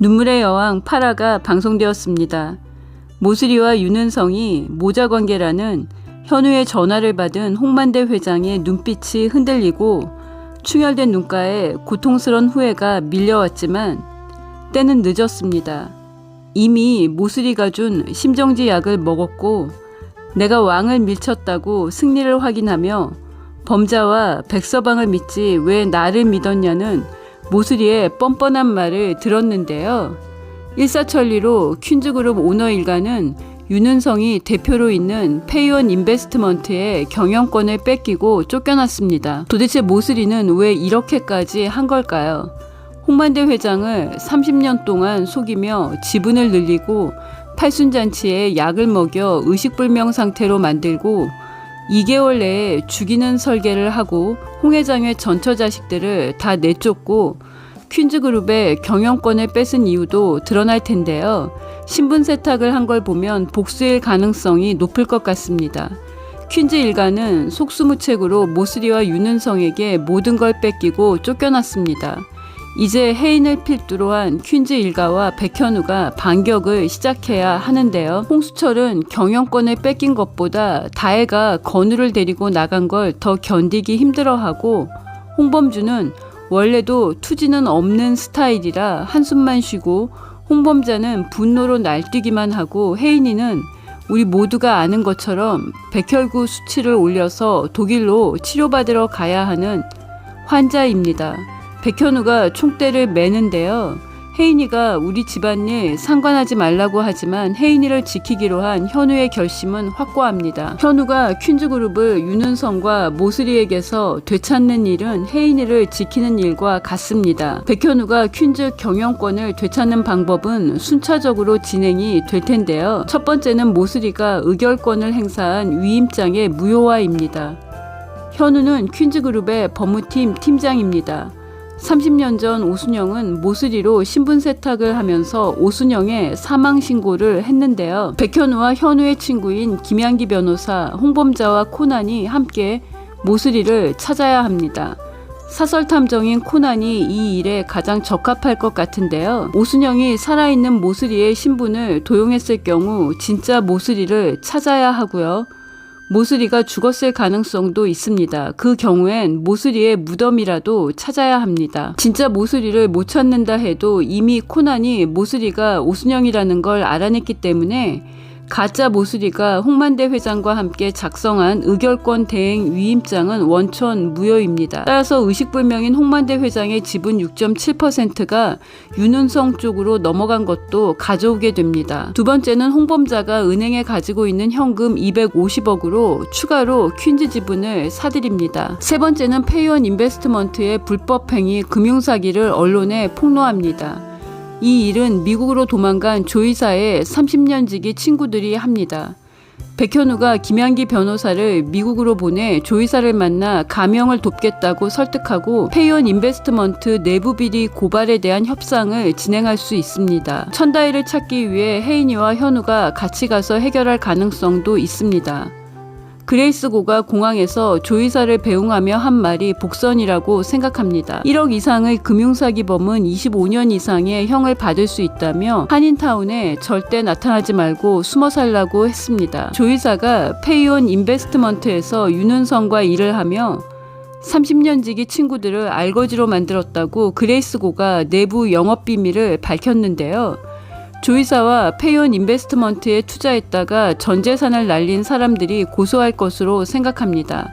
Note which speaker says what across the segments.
Speaker 1: 눈물의 여왕 파라가 방송되었습니다. 모슬이와 윤은성이 모자관계라는 현우의 전화를 받은 홍만대 회장의 눈빛이 흔들리고 충혈된 눈가에 고통스런 후회가 밀려왔지만 때는 늦었습니다. 이미 모슬이가 준 심정지 약을 먹었고 내가 왕을 밀쳤다고 승리를 확인하며 범자와 백서방을 믿지 왜 나를 믿었냐는 모슬이의 뻔뻔한 말을 들었는데요. 일사천리로 퀸즈그룹 오너 일가는 윤은성이 대표로 있는 페이원 인베스트먼트의 경영권을 뺏기고 쫓겨났습니다. 도대체 모슬이는 왜 이렇게까지 한 걸까요? 홍만대 회장을 30년 동안 속이며 지분을 늘리고 팔순잔치에 약을 먹여 의식불명 상태로 만들고 2개월 내에 죽이는 설계를 하고 홍 회장의 전처 자식들을 다 내쫓고 퀸즈그룹의 경영권을 뺏은 이유도 드러날 텐데요. 신분 세탁을 한 걸 보면 복수일 가능성이 높을 것 같습니다. 퀸즈 일가는 속수무책으로 모슬이와 윤은성에게 모든 걸 뺏기고 쫓겨났습니다. 이제 해인을 필두로 한 퀸즈 일가와 백현우가 반격을 시작해야 하는데요. 홍수철은 경영권을 뺏긴 것보다 다혜가 건우를 데리고 나간 걸 더 견디기 힘들어하고 홍범주는 원래도 투지는 없는 스타일이라 한숨만 쉬고 홍범자는 분노로 날뛰기만 하고 혜인이는 우리 모두가 아는 것처럼 백혈구 수치를 올려서 독일로 치료받으러 가야 하는 환자입니다. 백현우가 총대를 매는데요. 혜인이가 우리 집안일 상관하지 말라고 하지만 혜인이를 지키기로 한 현우의 결심은 확고합니다. 현우가 퀸즈그룹을 윤은성과 모슬이에게서 되찾는 일은 혜인이를 지키는 일과 같습니다. 백현우가 퀸즈 경영권을 되찾는 방법은 순차적으로 진행이 될 텐데요. 첫 번째는 모슬이가 의결권을 행사한 위임장의 무효화입니다. 현우는 퀸즈그룹의 법무팀 팀장입니다. 30년 전 오순영은 모슬이로 신분 세탁을 하면서 오순영의 사망 신고를 했는데요. 백현우와 현우의 친구인 김양기 변호사, 홍범자와 코난이 함께 모슬이를 찾아야 합니다. 사설 탐정인 코난이 이 일에 가장 적합할 것 같은데요. 오순영이 살아있는 모슬이의 신분을 도용했을 경우 진짜 모슬이를 찾아야 하고요. 모슬이가 죽었을 가능성도 있습니다. 그 경우엔 모슬이의 무덤이라도 찾아야 합니다. 진짜 모슬이를 못 찾는다 해도 이미 코난이 모슬이가 오순영이라는 걸 알아냈기 때문에 가짜 모슬이가 홍만대 회장과 함께 작성한 의결권 대행 위임장은 원천 무효입니다. 따라서 의식불명인 홍만대 회장의 지분 6.7%가 윤은성 쪽으로 넘어간 것도 가져오게 됩니다. 두 번째는 홍범자가 은행에 가지고 있는 현금 250억으로 추가로 퀸즈 지분을 사들입니다. 세 번째는 페이원 인베스트먼트의 불법행위 금융사기를 언론에 폭로합니다. 이 일은 미국으로 도망간 조이사의 30년 지기 친구들이 합니다. 백현우가 김양기 변호사를 미국으로 보내 조이사를 만나 가명을 돕겠다고 설득하고 페이원 인베스트먼트 내부 비리 고발에 대한 협상을 진행할 수 있습니다. 천다혜를 찾기 위해 혜인이와 현우가 같이 가서 해결할 가능성도 있습니다. 그레이스 고가 공항에서 조이사를 배웅하며 한 말이 복선이라고 생각합니다. 1억 이상의 금융사기범은 25년 이상의 형을 받을 수 있다며 한인타운에 절대 나타나지 말고 숨어 살라고 했습니다. 조이사가 페이온 인베스트먼트에서 윤은성과 일을 하며 30년 지기 친구들을 알거지로 만들었다고 그레이스 고가 내부 영업비밀을 밝혔는데요. 조이사와 페이온 인베스트먼트에 투자했다가 전 재산을 날린 사람들이 고소할 것으로 생각합니다.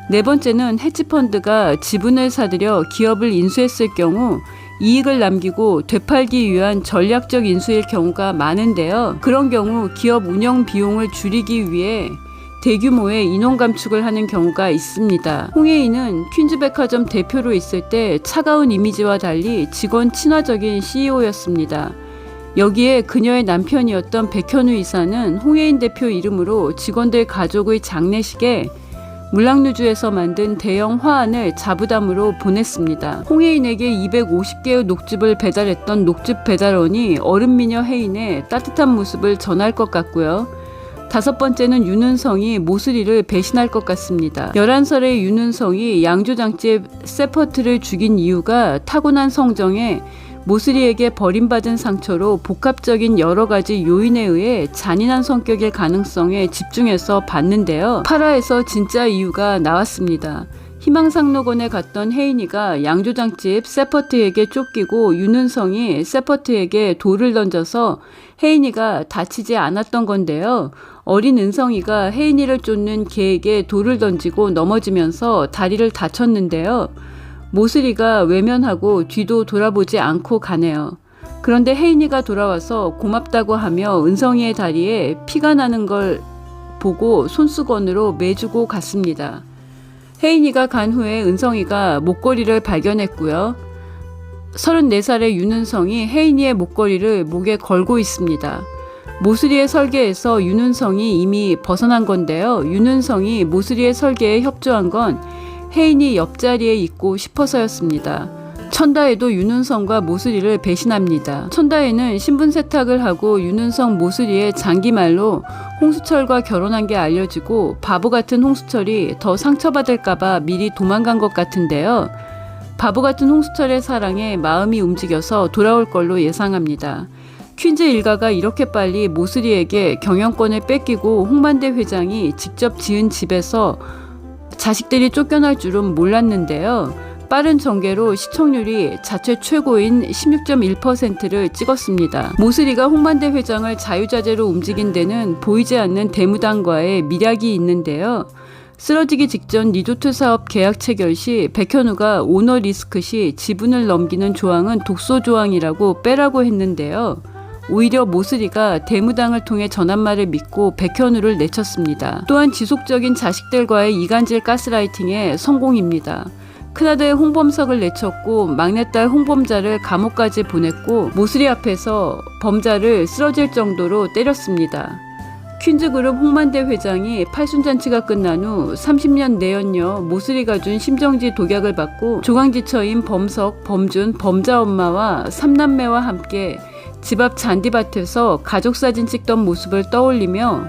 Speaker 1: 네 번째는 헤지펀드가 지분을 사들여 기업을 인수했을 경우 이익을 남기고 되팔기 위한 전략적 인수일 경우가 많은데요. 그런 경우 기업 운영 비용을 줄이기 위해 대규모의 인원 감축을 하는 경우가 있습니다. 홍혜인은 퀸즈백화점 대표로 있을 때 차가운 이미지와 달리 직원 친화적인 CEO였습니다. 여기에 그녀의 남편이었던 백현우 이사는 홍혜인 대표 이름으로 직원들 가족의 장례식에 물랑루주에서 만든 대형 화환을 자부담으로 보냈습니다. 홍혜인에게 250개의 녹즙을 배달했던 녹즙 배달원이 어른미녀 혜인의 따뜻한 모습을 전할 것 같고요. 5번째는 윤은성이 모슬이를 배신할 것 같습니다. 11살의 윤은성이 양조장집 세퍼트를 죽인 이유가 타고난 성정에 모슬이에게 버림받은 상처로 복합적인 여러 가지 요인에 의해 잔인한 성격일 가능성에 집중해서 봤는데요. 8화에서 진짜 이유가 나왔습니다. 희망상록원에 갔던 혜인이가 양조장집 세퍼트에게 쫓기고 윤은성이 세퍼트에게 돌을 던져서 혜인이가 다치지 않았던 건데요. 어린 은성이가 혜인이를 쫓는 개에게 돌을 던지고 넘어지면서 다리를 다쳤는데요. 모슬이가 외면하고 뒤도 돌아보지 않고 가네요. 그런데 혜인이가 돌아와서 고맙다고 하며 은성이의 다리에 피가 나는 걸 보고 손수건으로 매주고 갔습니다. 혜인이가 간 후에 은성이가 목걸이를 발견했고요. 34살의 윤은성이 혜인이의 목걸이를 목에 걸고 있습니다. 모슬이의 설계에서 윤은성이 이미 벗어난 건데요. 윤은성이 모슬이의 설계에 협조한 건 혜인이 옆자리에 있고 싶어서였습니다. 천다혜도 윤은성과 모슬이를 배신합니다. 천다혜는 신분 세탁을 하고 윤은성 모슬이의 장기말로 홍수철과 결혼한 게 알려지고 바보 같은 홍수철이 더 상처받을까봐 미리 도망간 것 같은데요. 바보 같은 홍수철의 사랑에 마음이 움직여서 돌아올 걸로 예상합니다. 퀸즈 일가가 이렇게 빨리 모슬이에게 경영권을 뺏기고 홍만대 회장이 직접 지은 집에서 자식들이 쫓겨날 줄은 몰랐는데요. 빠른 전개로 시청률이 자체 최고인 16.1%를 찍었습니다. 모슬이가 홍만대 회장을 자유자재로 움직인 데는 보이지 않는 대무당과의 밀약이 있는데요. 쓰러지기 직전 리조트 사업 계약 체결 시 백현우가 오너 리스크 시 지분을 넘기는 조항은 독소 조항이라고 빼라고 했는데요. 오히려 모슬이가 대무당을 통해 전한말을 믿고 백현우를 내쳤습니다. 또한 지속적인 자식들과의 이간질 가스라이팅에 성공입니다. 큰아들 홍범석을 내쳤고 막내딸 홍범자를 감옥까지 보냈고 모슬이 앞에서 범자를 쓰러질 정도로 때렸습니다. 퀸즈그룹 홍만대 회장이 팔순잔치가 끝난 후 30년 내연녀 모슬이가 준 심정지 독약을 받고 조강지처인 범석, 범준, 범자 엄마와 3남매와 함께 집 앞 잔디밭에서 가족사진 찍던 모습을 떠올리며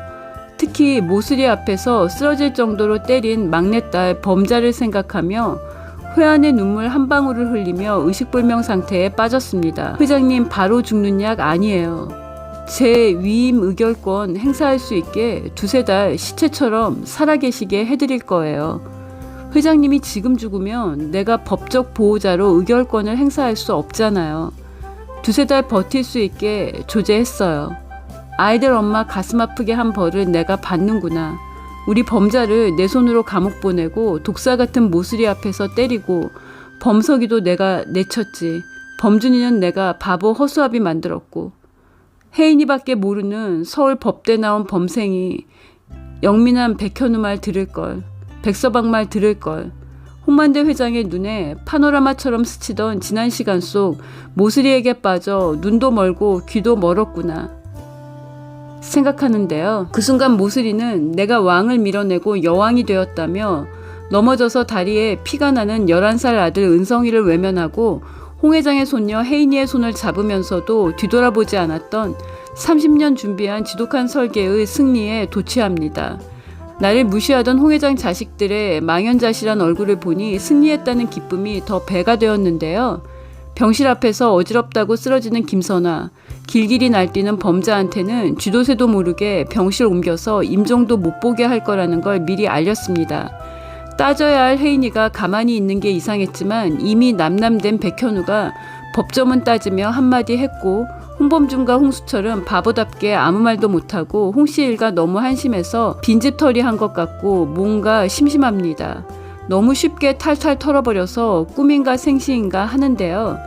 Speaker 1: 특히 모슬이 앞에서 쓰러질 정도로 때린 막내딸 범자를 생각하며 회한의 눈물 한 방울을 흘리며 의식불명 상태에 빠졌습니다. 회장님 바로 죽는 약 아니에요. 제 위임 의결권 행사할 수 있게 2-3달 시체처럼 살아계시게 해드릴 거예요. 회장님이 지금 죽으면 내가 법적 보호자로 의결권을 행사할 수 없잖아요. 2-3달 버틸 수 있게 조제했어요. 아이들 엄마 가슴 아프게 한 벌을 내가 받는구나. 우리 범자를 내 손으로 감옥 보내고 독사 같은 모슬이 앞에서 때리고 범석이도 내가 내쳤지. 범준이는 내가 바보 허수아비 만들었고 혜인이밖에 모르는 서울 법대 나온 범생이 영민한 백현우 말 들을걸. 백서방 말 들을걸. 홍만대 회장의 눈에 파노라마처럼 스치던 지난 시간 속 모슬이에게 빠져 눈도 멀고 귀도 멀었구나 생각하는데요. 그 순간 모슬이는 내가 왕을 밀어내고 여왕이 되었다며 넘어져서 다리에 피가 나는 11살 아들 은성이를 외면하고 홍 회장의 손녀 혜인이의 손을 잡으면서도 뒤돌아보지 않았던 30년 준비한 지독한 설계의 승리에 도취합니다. 나를 무시하던 홍 회장 자식들의 망연자실한 얼굴을 보니 승리했다는 기쁨이 더 배가 되었는데요. 병실 앞에서 어지럽다고 쓰러지는 김선아, 길길이 날뛰는 범자한테는 쥐도새도 모르게 병실 옮겨서 임종도 못 보게 할 거라는 걸 미리 알렸습니다. 따져야 할 혜인이가 가만히 있는 게 이상했지만 이미 남남된 백현우가 법조문 따지며 한마디 했고 홍범준과 홍수철은 바보답게 아무 말도 못하고 홍씨 일가 너무 한심해서 빈집털이 한 것 같고 뭔가 심심합니다. 너무 쉽게 탈탈 털어버려서 꿈인가 생시인가 하는데요.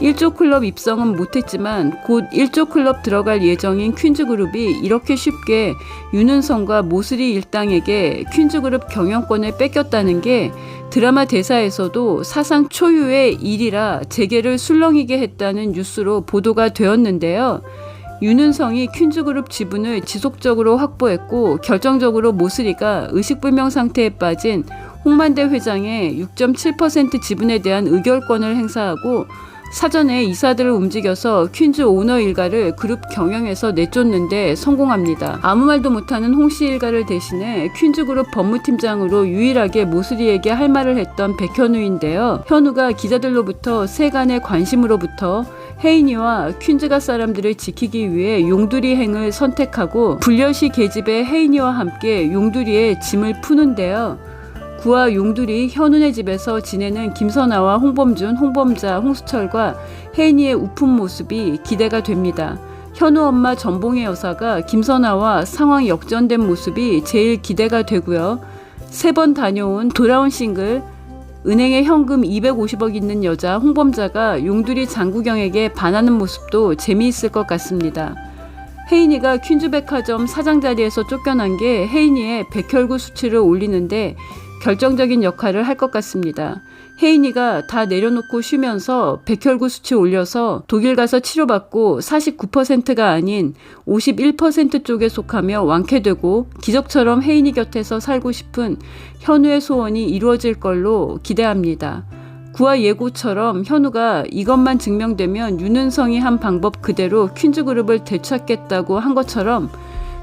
Speaker 1: 1조 클럽 입성은 못했지만 곧 1조 클럽 들어갈 예정인 퀸즈그룹이 이렇게 쉽게 윤은성과 모슬이 일당에게 퀸즈그룹 경영권을 뺏겼다는 게 드라마 대사에서도 사상 초유의 일이라 재계를 술렁이게 했다는 뉴스로 보도가 되었는데요. 윤은성이 퀸즈그룹 지분을 지속적으로 확보했고 결정적으로 모슬이가 의식불명 상태에 빠진 홍만대 회장의 6.7% 지분에 대한 의결권을 행사하고 사전에 이사들을 움직여서 퀸즈 오너 일가를 그룹 경영에서 내쫓는데 성공합니다. 아무 말도 못하는 홍씨 일가를 대신해 퀸즈 그룹 법무팀장으로 유일하게 모슬이에게 할 말을 했던 백현우인데요. 현우가 기자들로부터 세간의 관심으로부터 혜인이와 퀸즈가 사람들을 지키기 위해 용두리 행을 선택하고 불려시 계집의 혜인이와 함께 용두리에 짐을 푸는데요. 구와 용두리 현운의 집에서 지내는 김선아와 홍범준, 홍범자, 홍수철과 혜인이의 우픈 모습이 기대가 됩니다. 현우 엄마 전봉의 여사가 김선아와 상황 역전된 모습이 제일 기대가 되고요. 3번 다녀온 돌아온 싱글 은행에 현금 250억 있는 여자 홍범자가 용두리 장구경에게 반하는 모습도 재미있을 것 같습니다. 혜인이가 퀸즈백화점 사장 자리에서 쫓겨난 게 혜인이의 백혈구 수치를 올리는데 결정적인 역할을 할 것 같습니다. 혜인이가 다 내려놓고 쉬면서 백혈구 수치 올려서 독일 가서 치료받고 49%가 아닌 51% 쪽에 속하며 완쾌되고 기적처럼 혜인이 곁에서 살고 싶은 현우의 소원이 이루어질 걸로 기대합니다. 구와 예고처럼 현우가 이것만 증명되면 윤은성이 한 방법 그대로 퀸즈그룹을 되찾겠다고 한 것처럼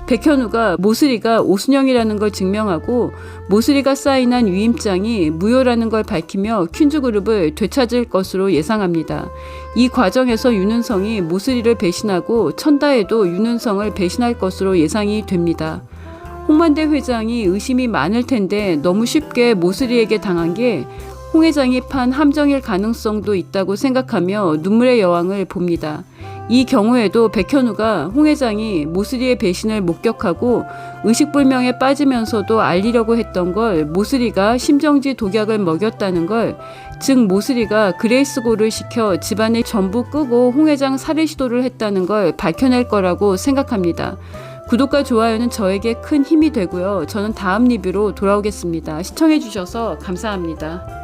Speaker 1: 백현우가 모슬이가 오순영이라는 걸 증명하고 모슬이가 사인한 위임장이 무효라는 걸 밝히며 퀸즈그룹을 되찾을 것으로 예상합니다. 이 과정에서 윤은성이 모슬이를 배신하고 천다에도 윤은성을 배신할 것으로 예상이 됩니다. 홍만대 회장이 의심이 많을 텐데 너무 쉽게 모슬이에게 당한 게 홍 회장이 판 함정일 가능성도 있다고 생각하며 눈물의 여왕을 봅니다. 이 경우에도 백현우가 홍 회장이 모슬이의 배신을 목격하고 의식불명에 빠지면서도 알리려고 했던 걸 모슬이가 심정지 독약을 먹였다는 걸, 즉 모슬이가 그레이스고를 시켜 집안을 전부 끄고 홍 회장 살해 시도를 했다는 걸 밝혀낼 거라고 생각합니다. 구독과 좋아요는 저에게 큰 힘이 되고요. 저는 다음 리뷰로 돌아오겠습니다. 시청해주셔서 감사합니다.